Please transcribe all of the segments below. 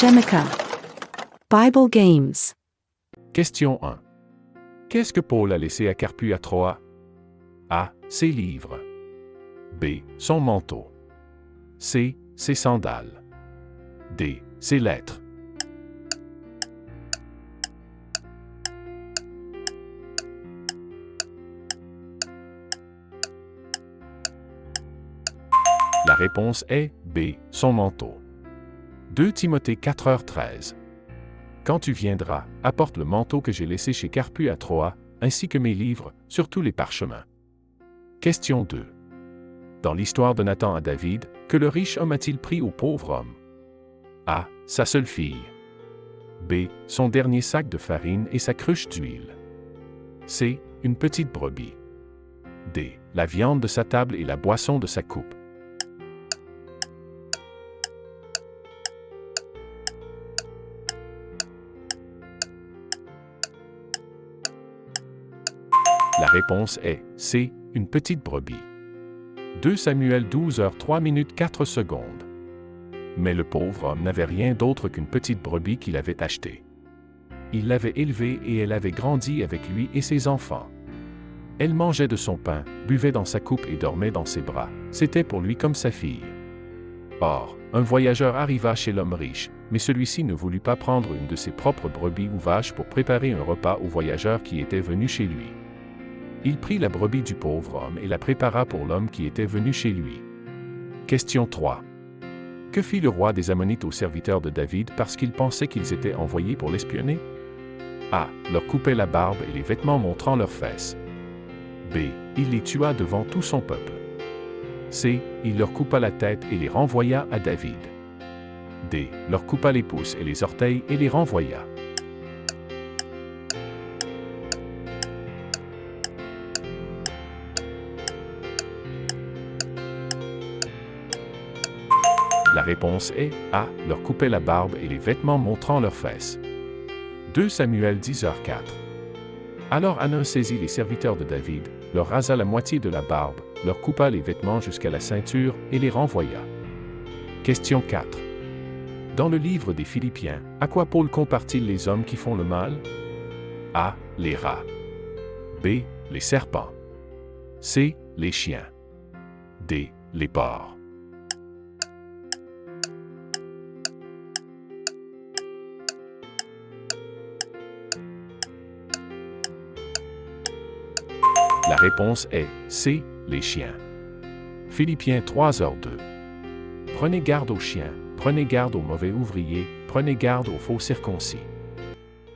Shemika. Bible Games. Question 1. Qu'est-ce que Paul a laissé à Carpue à Troie? A. Ses livres. B. Son manteau. C. Ses sandales. D. Ses lettres. La réponse est B. Son manteau. 2 Timothée 4h13. Quand tu viendras, apporte le manteau que j'ai laissé chez Carpue à Troie, ainsi que mes livres, surtout les parchemins. Question 2. Dans l'histoire de Nathan à David, que le riche homme a-t-il pris au pauvre homme? A. Sa seule fille. B. Son dernier sac de farine et sa cruche d'huile. C. Une petite brebis. D. La viande de sa table et la boisson de sa coupe. La réponse est C. Une petite brebis. 2 Samuel 12h03 4 Mais le pauvre homme n'avait rien d'autre qu'une petite brebis qu'il avait achetée. Il l'avait élevée et elle avait grandi avec lui et ses enfants. Elle mangeait de son pain, buvait dans sa coupe et dormait dans ses bras. C'était pour lui comme sa fille. Or, un voyageur arriva chez l'homme riche, mais celui-ci ne voulut pas prendre une de ses propres brebis ou vaches pour préparer un repas au voyageur qui était venu chez lui. Il prit la brebis du pauvre homme et la prépara pour l'homme qui était venu chez lui. Question 3. Que fit le roi des Ammonites aux serviteurs de David parce qu'il pensait qu'ils étaient envoyés pour l'espionner? A. Leur coupait la barbe et les vêtements montrant leurs fesses. B. Il les tua devant tout son peuple. C. Il leur coupa la tête et les renvoya à David. D. Leur coupa les pouces et les orteils et les renvoya. La réponse est A. Leur coupait la barbe et les vêtements montrant leurs fesses. 2 Samuel 10h04. Alors Hanan saisit les serviteurs de David, leur rasa la moitié de la barbe, leur coupa les vêtements jusqu'à la ceinture et les renvoya. Question 4. Dans le livre des Philippiens, à quoi Paul compare-t-il les hommes qui font le mal? A. Les rats. B. Les serpents. C. Les chiens. D. Les porcs. La réponse est C. Les chiens. Philippiens 3h02. Prenez garde aux chiens, prenez garde aux mauvais ouvriers, prenez garde aux faux circoncis.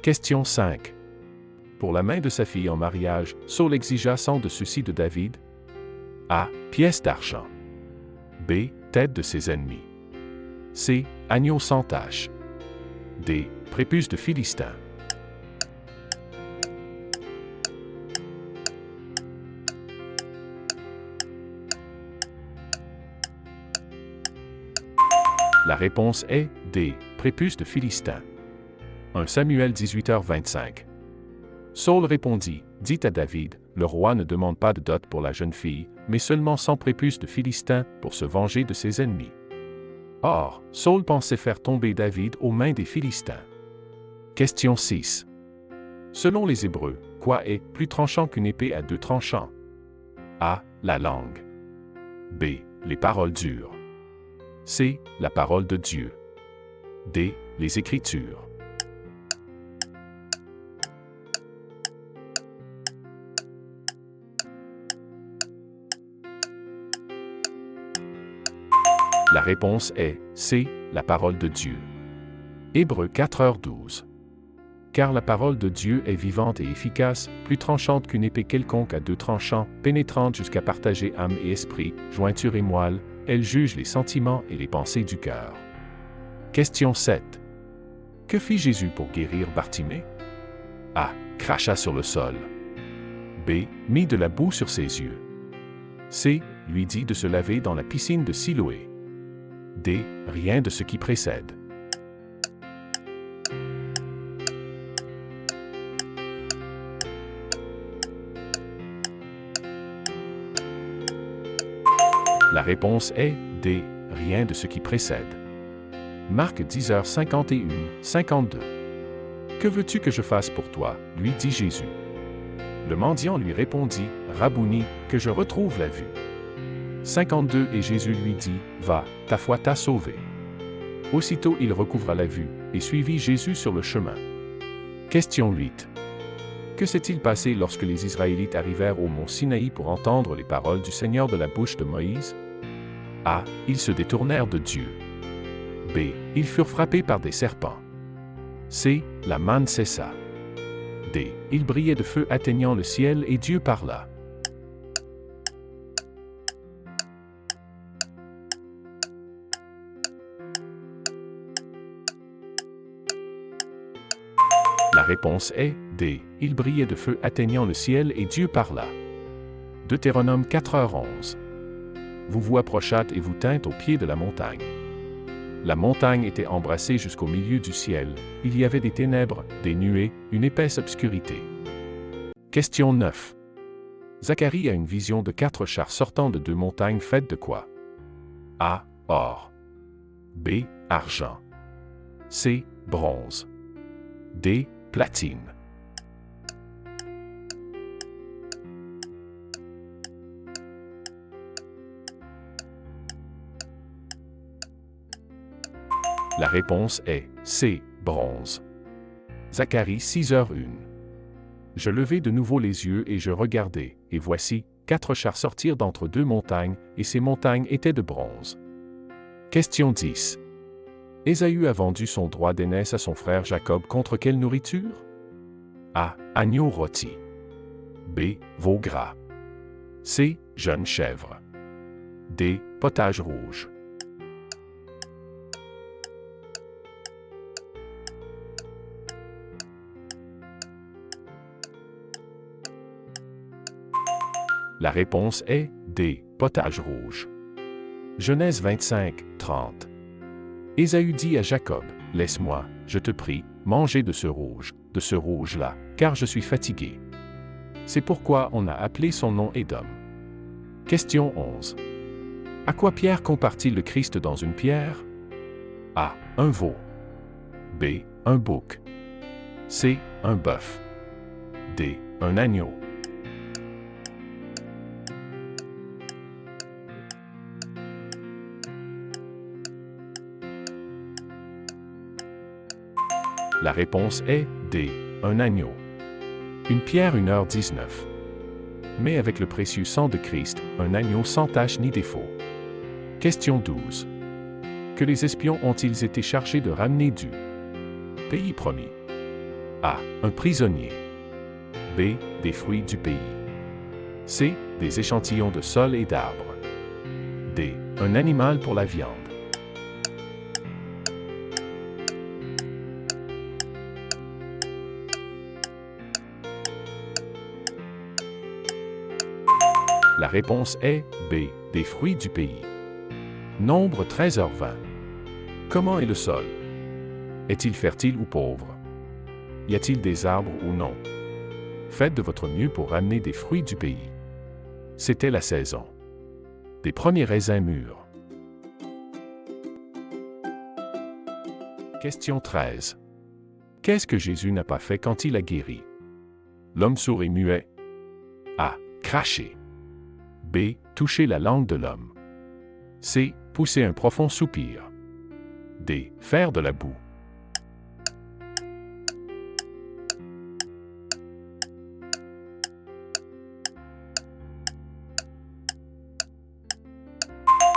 Question 5. Pour la main de sa fille en mariage, Saul exigea 100 de ceux-ci de David. A. Pièce d'argent. B. Tête de ses ennemis. C. Agneau sans tache. D. Prépuce de Philistin. La réponse est D. Prépuce de Philistin. 1 Samuel 18h25. Saul répondit, Dites à David, le roi ne demande pas de dot pour la jeune fille, mais seulement 100 prépuces de Philistin pour se venger de ses ennemis. Or, Saul pensait faire tomber David aux mains des Philistins. Question 6. Selon les Hébreux, quoi est plus tranchant qu'une épée à 2 tranchants? A. La langue. B. Les paroles dures. C. La parole de Dieu. D. Les Écritures. La réponse est C. La parole de Dieu. Hébreux 4h12. Car la parole de Dieu est vivante et efficace, plus tranchante qu'une épée quelconque à 2 tranchants, pénétrante jusqu'à partager âme et esprit, jointure et moelle, elle juge les sentiments et les pensées du cœur. Question 7. Que fit Jésus pour guérir Bartimée? A. Cracha sur le sol. B. Mit de la boue sur ses yeux. C. Lui dit de se laver dans la piscine de Siloé. D. Rien de ce qui précède. La réponse est D. Rien de ce qui précède. Marc 10h51, 52. Que veux-tu que je fasse pour toi, lui dit Jésus. Le mendiant lui répondit, Rabouni, que je retrouve la vue. 52 Et Jésus lui dit, Va, ta foi t'a sauvé. Aussitôt il recouvra la vue, et suivit Jésus sur le chemin. Question 8. Que s'est-il passé lorsque les Israélites arrivèrent au mont Sinaï pour entendre les paroles du Seigneur de la bouche de Moïse? A. Ils se détournèrent de Dieu. B. Ils furent frappés par des serpents. C. La manne cessa. D. Il brillait de feu atteignant le ciel et Dieu parla. La réponse est D. Il brillait de feu atteignant le ciel et Dieu parla. Deutéronome 4h11. Vous vous approchâtes et vous tîntes au pied de la montagne. La montagne était embrassée jusqu'au milieu du ciel, il y avait des ténèbres, des nuées, une épaisse obscurité. Question 9. Zacharie a une vision de 4 chars sortant de 2 montagnes faites de quoi? A. Or. B. Argent. C. Bronze. D. Platine. La réponse est C. Bronze. Zacharie 6h01. Je levai de nouveau les yeux et je regardai, et voici, 4 chars sortirent d'entre 2 montagnes, et ces montagnes étaient de bronze. Question 10. Ésaü a vendu son droit d'aînesse à son frère Jacob contre quelle nourriture? A. Agneau rôti. B. Veau gras. C. Jeune chèvre. D. Potage rouge. La réponse est D. Potage rouge. Genèse 25, 30. Ésaü dit à Jacob, Laisse-moi, je te prie, manger de ce rouge-là, car je suis fatigué. C'est pourquoi on a appelé son nom Édom. Question 11. À quoi Pierre compare-t-il le Christ dans une pierre? A. Un veau. B. Un bouc. C. Un bœuf. D. Un agneau. La réponse est D. Un agneau. Une pierre 1h19. Mais avec le précieux sang de Christ, un agneau sans tache ni défaut. Question 12. Que les espions ont-ils été chargés de ramener du pays promis? A. Un prisonnier. B. Des fruits du pays. C. Des échantillons de sol et d'arbres. D. Un animal pour la viande. La réponse est B. Des fruits du pays. Nombre 13h20. Comment est le sol? Est-il fertile ou pauvre? Y a-t-il des arbres ou non? Faites de votre mieux pour ramener des fruits du pays. C'était la saison des premiers raisins mûrs. Question 13. Qu'est-ce que Jésus n'a pas fait quand il a guéri? L'homme sourd et muet. A. Cracher. B. Toucher la langue de l'homme. C. Pousser un profond soupir. D. Faire de la boue.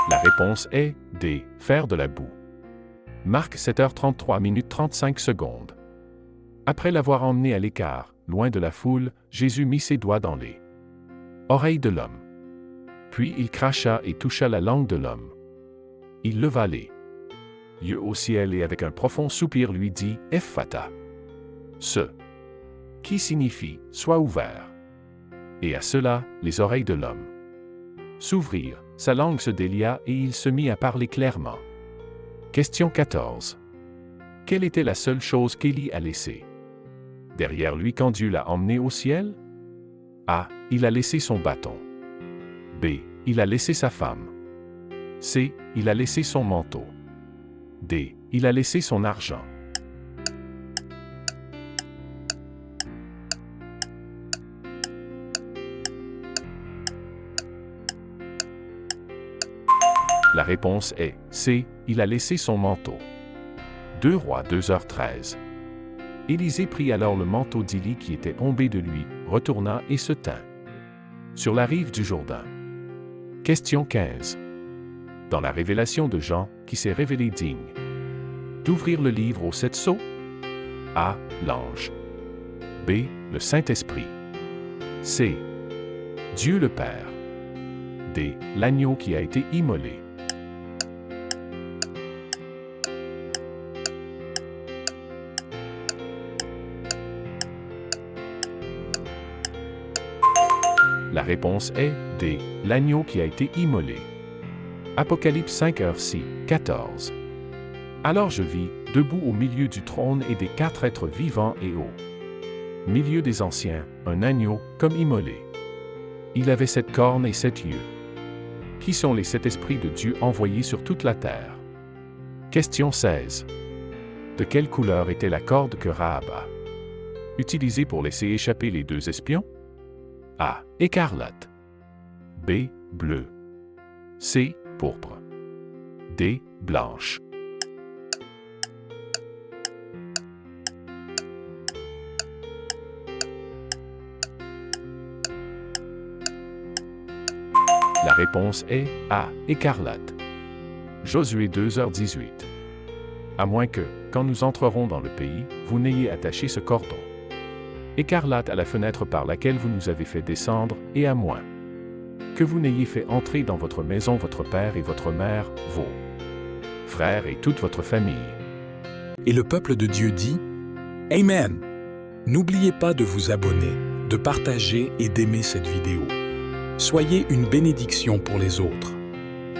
La réponse est D. Faire de la boue. Marc 7h33 35 secondes. Après l'avoir emmené à l'écart, loin de la foule, Jésus mit ses doigts dans les oreilles de l'homme. Puis il cracha et toucha la langue de l'homme. Il leva les yeux au ciel et avec un profond soupir lui dit « Ephphatha » qui signifie « Sois ouvert ». Et à cela, les oreilles de l'homme s'ouvrirent, sa langue se délia et il se mit à parler clairement. Question 14. Quelle était la seule chose qu'Élie a laissée derrière lui quand Dieu l'a emmené au ciel? A. Il a laissé son bâton. B. Il a laissé sa femme. C. Il a laissé son manteau. D. il a laissé son argent. La réponse est C. Il a laissé son manteau. 2 Rois 2h13. Élisée prit alors le manteau d'Élie qui était tombé de lui, retourna et se tint sur la rive du Jourdain. Question 15. Dans la révélation de Jean, qui s'est révélé digne d'ouvrir le livre aux 7 sceaux? A. L'ange. B. Le Saint-Esprit. C. Dieu le Père. D. L'agneau qui a été immolé. La réponse est D. L'agneau qui a été immolé. Apocalypse 5h6, 14. Alors je vis, debout au milieu du trône et des 4 êtres vivants et au milieu des anciens, un agneau comme immolé. Il avait 7 cornes et 7 yeux. Qui sont les 7 esprits de Dieu envoyés sur toute la terre? Question 16. De quelle couleur était la corde que Rahab a utilisée pour laisser échapper les 2 espions? A. Écarlate. B. Bleu. C. Pourpre. D. Blanche. La réponse est A. Écarlate. Josué 2h18. À moins que, quand nous entrerons dans le pays, vous n'ayez attaché ce cordon écarlate à la fenêtre par laquelle vous nous avez fait descendre, et à moins que vous n'ayez fait entrer dans votre maison votre père et votre mère, vos frères et toute votre famille. Et le peuple de Dieu dit « Amen ». N'oubliez pas de vous abonner, de partager et d'aimer cette vidéo. Soyez une bénédiction pour les autres.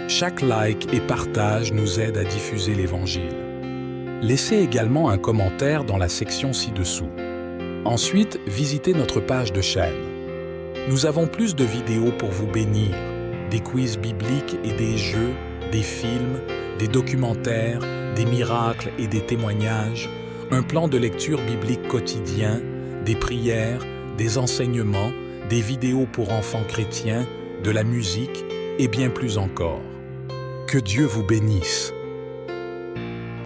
Chaque like et partage nous aide à diffuser l'Évangile. Laissez également un commentaire dans la section ci-dessous. Ensuite, visitez notre page de chaîne. Nous avons plus de vidéos pour vous bénir, des quiz bibliques et des jeux, des films, des documentaires, des miracles et des témoignages, un plan de lecture biblique quotidien, des prières, des enseignements, des vidéos pour enfants chrétiens, de la musique et bien plus encore. Que Dieu vous bénisse.